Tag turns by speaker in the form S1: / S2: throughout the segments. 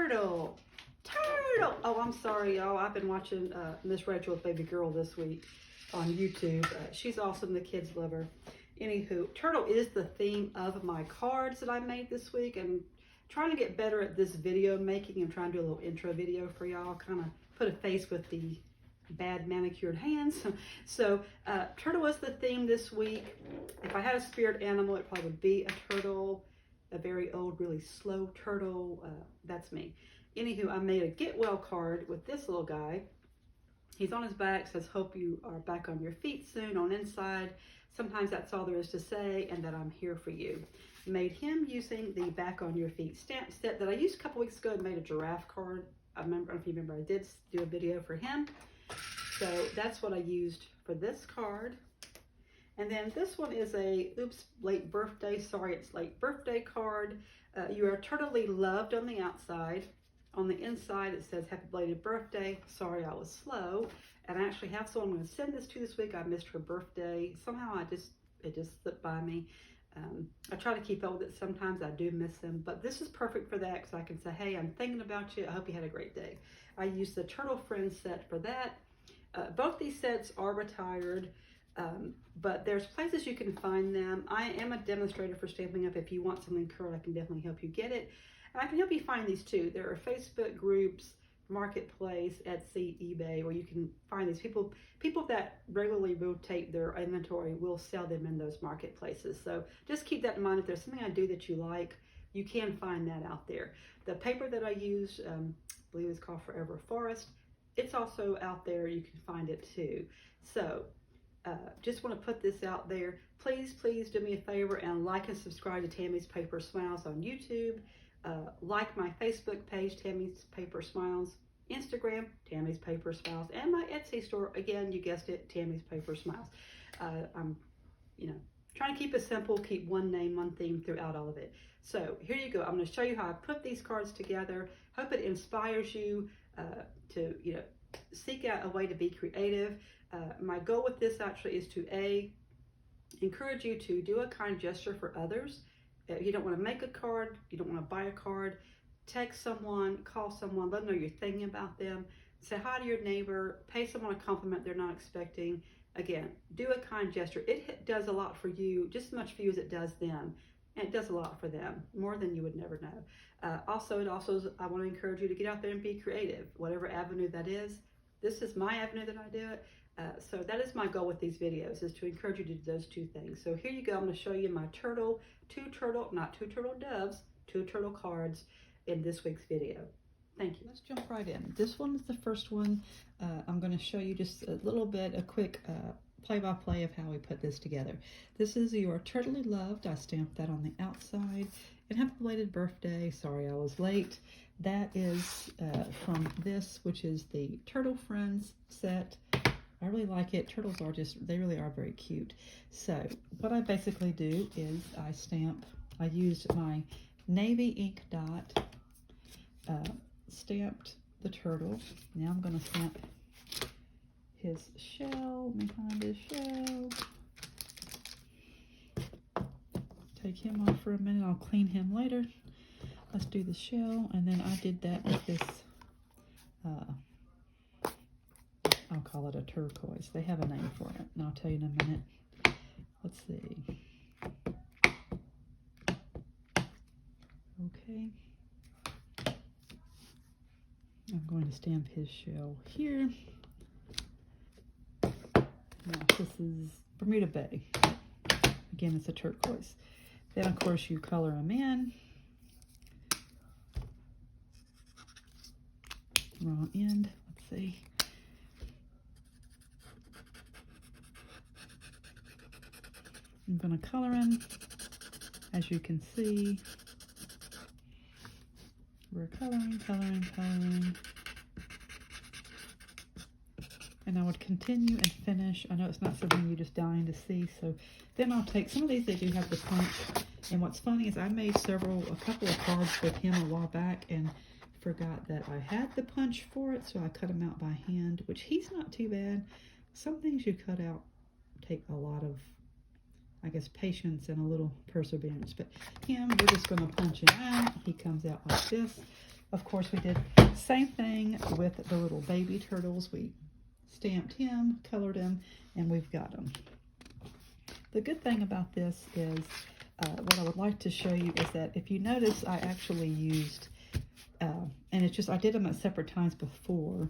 S1: turtle. Turtle. Oh, I'm sorry, y'all. I've been watching Miss Rachel's Baby Girl this week on YouTube. She's awesome. The kids love her. Anywho, turtle is the theme of my cards that I made this week, and trying to get better at this video making and trying to do a little intro video for y'all, kind of put a face with the bad manicured hands. So turtle is the theme this week. If I had a spirit animal, it probably would be a turtle, a very old, really slow turtle. That's me. Anywho, I made a get well card with this little guy. He's on his back, says, hope you are back on your feet soon. On inside, sometimes that's all there is to say, and that I'm here for you. Made him using the back on your feet stamp set that I used a couple weeks ago and made a giraffe card. I don't know if you remember, I did do a video for him. So that's what I used for this card. And then this one is a, oops, late birthday, sorry, it's late birthday card. You are turtly loved on the outside. On the inside, it says, happy belated birthday. Sorry, I was slow. And I actually have someone I'm going to send this to this week. I missed her birthday. Somehow it just slipped by me. I try to keep up with it. Sometimes I do miss them, but this is perfect for that because I can say, hey, I'm thinking about you. I hope you had a great day. I used the Turtle Friends set for that. Both these sets are retired, but there's places you can find them. I am a demonstrator for Stampin' Up. If you want something current, I can definitely help you get it. And I can help you find these too. There are Facebook groups, Marketplace, Etsy, eBay, where you can find these. People that regularly rotate their inventory will sell them in those marketplaces. So just keep that in mind. If there's something I do that you like, you can find that out there. The paper that I use, I believe it's called Forever Forest. It's also out there. You can find it too. So just want to put this out there. Please do me a favor and like and subscribe to Tammy's Paper Smiles on YouTube. Like my Facebook page, Tammy's Paper Smiles, Instagram, Tammy's Paper Smiles, and my Etsy store, again, you guessed it, Tammy's Paper Smiles. I'm, trying to keep it simple, keep one name, one theme throughout all of it. So here you go. I'm going to show you how I put these cards together. Hope it inspires you to, seek out a way to be creative. My goal with this actually is to, encourage you to do a kind gesture for others. If you don't want to make a card, you don't want to buy a card, text someone, call someone, let them know you're thinking about them, say hi to your neighbor, pay someone a compliment they're not expecting. Again, do a kind gesture. It does a lot for you, just as much for you as it does them. And it does a lot for them, more than you would never know. I want to encourage you to get out there and be creative, whatever avenue that is. This is my avenue that I do it. So that is my goal with these videos, is to encourage you to do those two things. So here you go. I'm going to show you my two turtle doves, two turtle cards in this week's video. Thank you. Let's jump right in. This one is the first one. I'm going to show you just a little bit, a quick play-by-play of how we put this together. This is your turtly loved. I stamped that on the outside. And happy belated birthday. Sorry I was late. That is from this, which is the Turtle Friends set. I really like it. Turtles are they really are very cute. So what I basically do is I used my navy ink dot, stamped the turtle. Now I'm going to stamp his shell, behind his shell. Take him off for a minute. I'll clean him later. Let's do the shell. And then I did that with this, I'll call it a turquoise. They have a name for it, and I'll tell you in a minute. Let's see. Okay. I'm going to stamp his shell here. Now, this is Bermuda Bay. Again, it's a turquoise. Then, of course, you color them in. Wrong end. Let's see. I'm going to color in, as you can see. We're coloring. And I would continue and finish. I know it's not something you're just dying to see, so then I'll take some of these. They do have the punch. And what's funny is I made a couple of cards with him a while back and forgot that I had the punch for it, so I cut them out by hand, which he's not too bad. Some things you cut out take a lot of, I guess, patience and a little perseverance. But him, we're just going to punch him out. He comes out like this. of course, we did same thing with the little baby turtles. We stamped him, colored him, and we've got them. The good thing about this is, what I would like to show you is that if you notice, I actually used, and it's just, I did them at separate times before,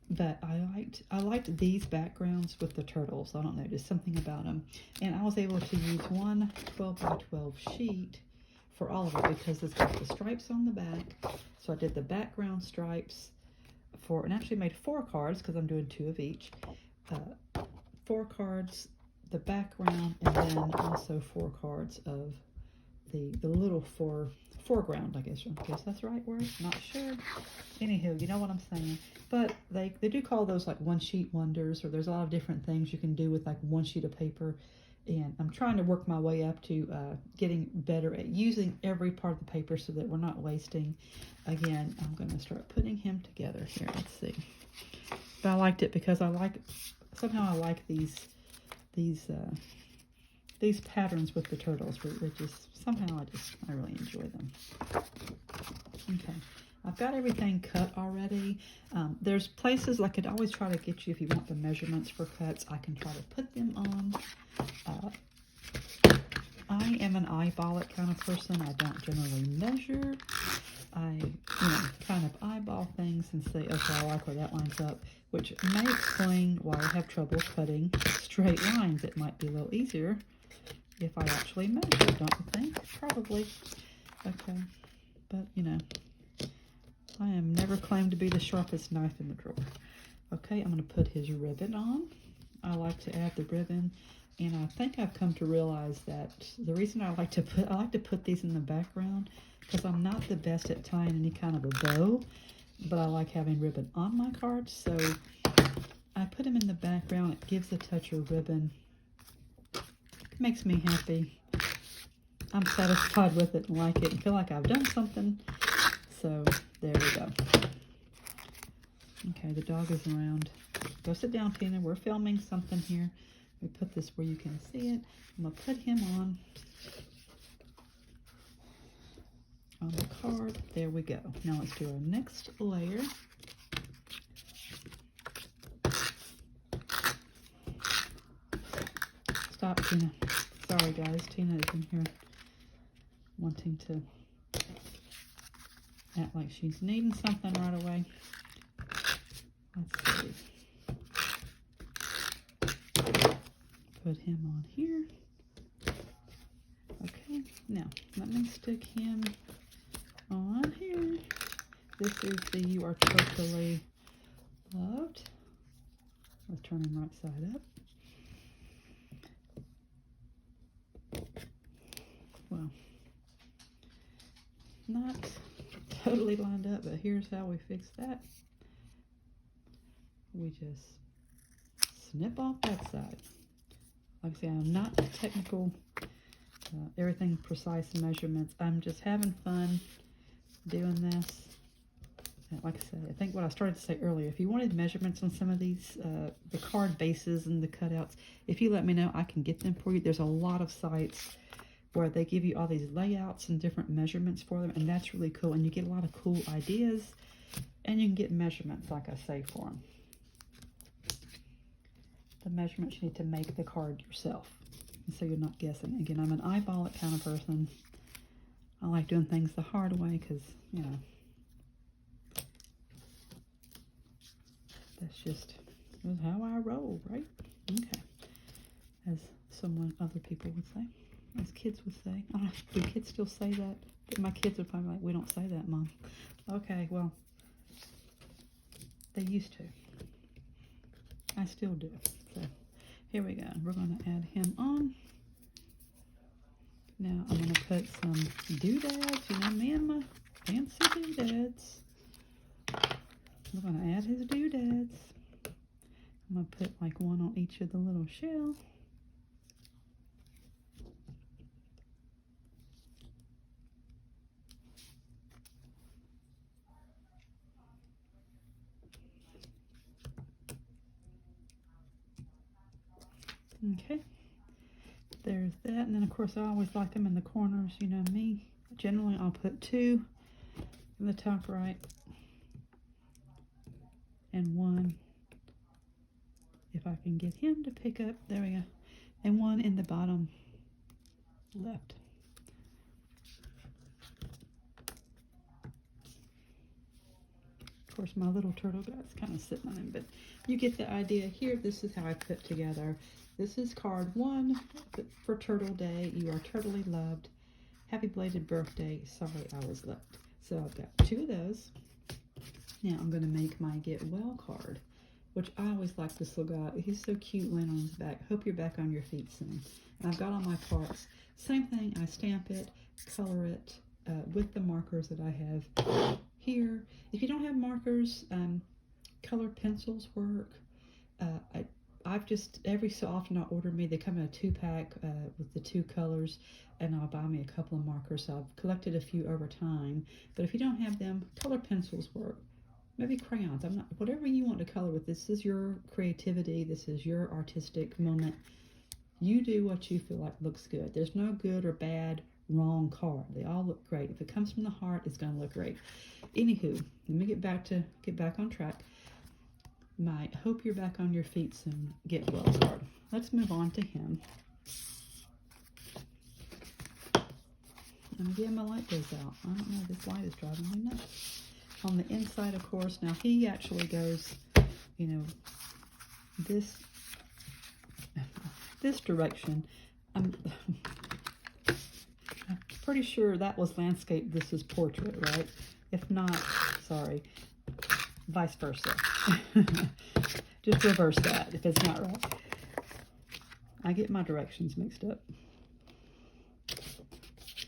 S1: but I liked these backgrounds with the turtles. I don't know, just something about them. And I was able to use one 12 by 12 sheet for all of it because it's got the stripes on the back. So I did the background stripes and actually made 4 cards because I'm doing 2 of each. 4 cards, the background, and then also 4 cards of the little foreground, I guess that's the right word, not sure. Anywho, you know what I'm saying. But they do call those like one sheet wonders, or there's a lot of different things you can do with like one sheet of paper. And I'm trying to work my way up to getting better at using every part of the paper so that we're not wasting. Again, I'm going to start putting him together here. Let's see. But I liked it because somehow I like these patterns with the turtles. They just, somehow I really enjoy them. Okay. I've got everything cut already. There's places I could always try to get you if you want the measurements for cuts. I can try to put them on. I am an eyeball it kind of person. I don't generally measure. I, kind of eyeball things and say, okay, I like where that lines up, which may explain why I have trouble cutting straight lines. It might be a little easier if I actually measure, don't you think? Probably. Okay. But, I am never claimed to be the sharpest knife in the drawer. Okay, I'm going to put his ribbon on. I like to add the ribbon, and I think I've come to realize that the reason I like to put these in the background because I'm not the best at tying any kind of a bow, but I like having ribbon on my cards, so I put them in the background. It gives a touch of ribbon. It makes me happy. I'm satisfied with it and like it and feel like I've done something. So there we go. Okay, the dog is around. Go sit down, Tina. We're filming something here. We put this where you can see it. I'm going to put him on the card. There we go. Now let's do our next layer. Stop, Tina. Sorry, guys. Tina is in here wanting to act like she's needing something right away. Let's see. Put him on here. Okay, now let me stick him on here. This is the You Are Totally Loved. Let's turn him right side up. Well, not totally lined up, but here's how we fix that. We just snip off that side. Like I say, I'm not technical, everything precise measurements. I'm just having fun doing this. And like I said, I think what I started to say earlier, if you wanted measurements on some of these, the card bases and the cutouts, if you let me know, I can get them for you. There's a lot of sites where they give you all these layouts and different measurements for them, and that's really cool. And you get a lot of cool ideas, and you can get measurements, like I say, for them. The measurements you need to make the card yourself, and so you're not guessing. Again, I'm an eyeball it kind of person. I like doing things the hard way because, that's just how I roll, right? Okay. As other people would say. As kids would say. Do kids still say that? My kids would probably be like, we don't say that, Mom. Okay, well, they used to. I still do. So, here we go. We're going to add him on. Now, I'm going to put some doodads. Me and my fancy doodads. We're going to add his doodads. I'm going to put like one on each of the little shells. Okay, there's that, and then of course I always like them in the corners, me. Generally I'll put 2 in the top right, and one, if I can get him to pick up, there we go, and one in the bottom left. Of course, my little turtle guy's kind of sitting on him, but you get the idea here. This is how I put together. This is card 1 for Turtle Day. You are turtly loved. Happy belated birthday. Sorry I was left. So I've got 2 of those. Now I'm going to make my get well card, which I always like this little guy. He's so cute laying on his back. Hope you're back on your feet soon. And I've got all my parts. Same thing, I stamp it, color it with the markers that I have here. If you don't have markers, colored pencils work. I've just, every so often I'll order me, they come in a 2-pack with the 2 colors, and I'll buy me a couple of markers. So I've collected a few over time. But if you don't have them, colored pencils work. Maybe crayons. Whatever you want to color with. This is your creativity. This is your artistic moment. You do what you feel like looks good. There's no good or bad, wrong card. They all look great. If it comes from the heart, it's going to look great. Anywho, let me get back on track. My hope you're back on your feet soon get well card. Let's move on to him. And again, my light goes out. I don't know, this light is driving me nuts. On the inside, of course, now he actually goes, you know, this direction. I'm pretty sure that was landscape, this is portrait, right? If not, sorry, vice versa. Just reverse that if it's not right. I get my directions mixed up.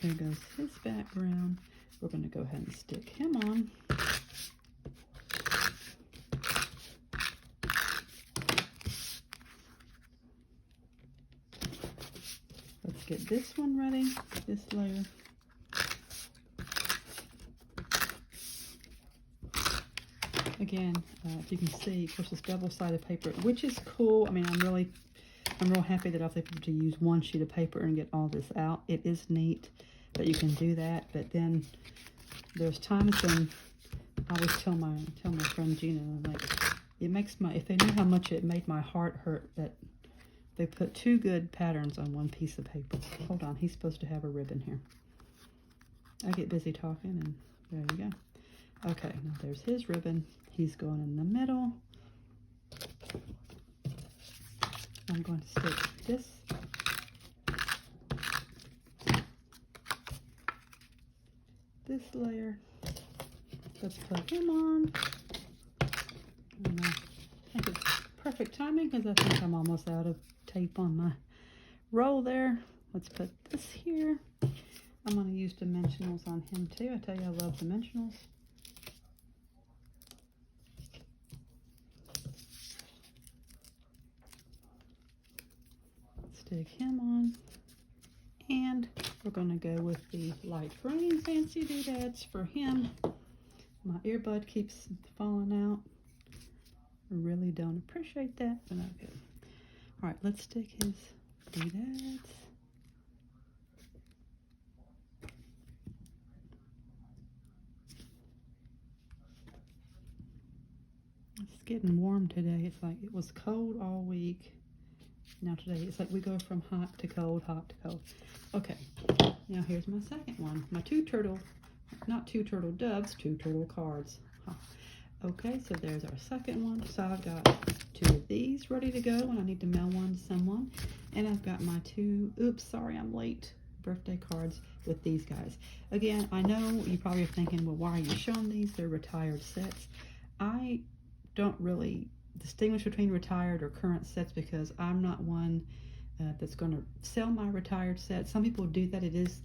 S1: There goes his background. We're going to go ahead and stick him on. Let's get this one ready, this layer. Again, if you can see, of course, it's double-sided paper, which is cool. I mean, I'm real happy that I was able to use 1 sheet of paper and get all this out. It is neat that you can do that, but then there's times when I always tell my friend Gina, like, it makes if they knew how much it made my heart hurt that they put 2 good patterns on 1 piece of paper. Hold on, he's supposed to have a ribbon here. I get busy talking, and there you go. Okay, now there's his ribbon. He's going in the middle. I'm going to stick this layer. Let's put him on. And I think it's perfect timing because I think I'm almost out of tape on my roll there. Let's put this here. I'm going to use dimensionals on him too. I tell you, I love dimensionals. Stick him on, and we're going to go with the light green fancy doodads for him. My earbud keeps falling out. I really don't appreciate that, but okay. All right, let's stick his doodads. It's getting warm today. It's like it was cold all week. Now today, it's like we go from hot to cold, hot to cold. Okay, now here's my second one. My 2 turtle, not 2 turtle doves, 2 turtle cards. Huh. Okay, so there's our second one. So I've got 2 of these ready to go, and I need to mail one to someone. And I've got my 2, oops, sorry, I'm late, birthday cards with these guys. Again, I know you probably are thinking, well, why are you showing these? They're retired sets. I don't really distinguish between retired or current sets because I'm not one that's going to sell my retired sets. Some people do that. It is,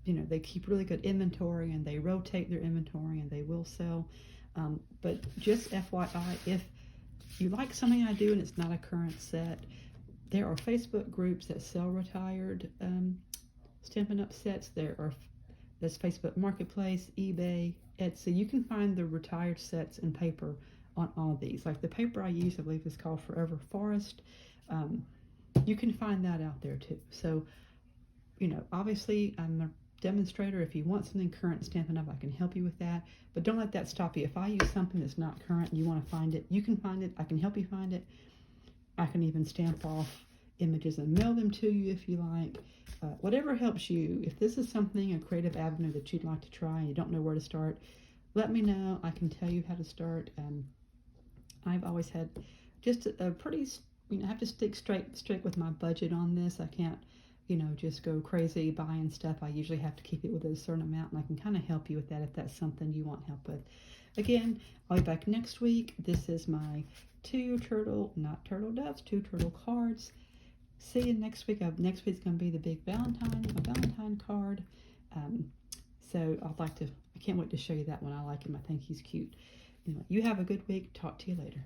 S1: you know, they keep really good inventory and they rotate their inventory and they will sell. But just FYI, if you like something I do and it's not a current set, there are Facebook groups that sell retired Stampin' Up sets. There's Facebook Marketplace, eBay, Etsy. You can find the retired sets in paper on all of these. Like the paper I use, I believe is called Forever Forest. You can find that out there too. So, you know, obviously I'm demonstrator. If you want something current Stampin' Up, I can help you with that. But don't let that stop you. If I use something that's not current and you want to find it, you can find it. I can help you find it. I can even stamp off images and mail them to you if you like. Whatever helps you. If this is something, a creative avenue that you'd like to try and you don't know where to start, let me know. I can tell you how to start. I've always had just a pretty, I have to stick straight with my budget on this. I can't, just go crazy buying stuff. I usually have to keep it with a certain amount, and I can kind of help you with that if that's something you want help with. Again, I'll be back next week. This is my 2 turtle, not turtle doves, 2 turtle cards. See you next week. Next week's going to be the big Valentine card. So I can't wait to show you that one. I like him. I think he's cute. Anyway, you have a good week. Talk to you later.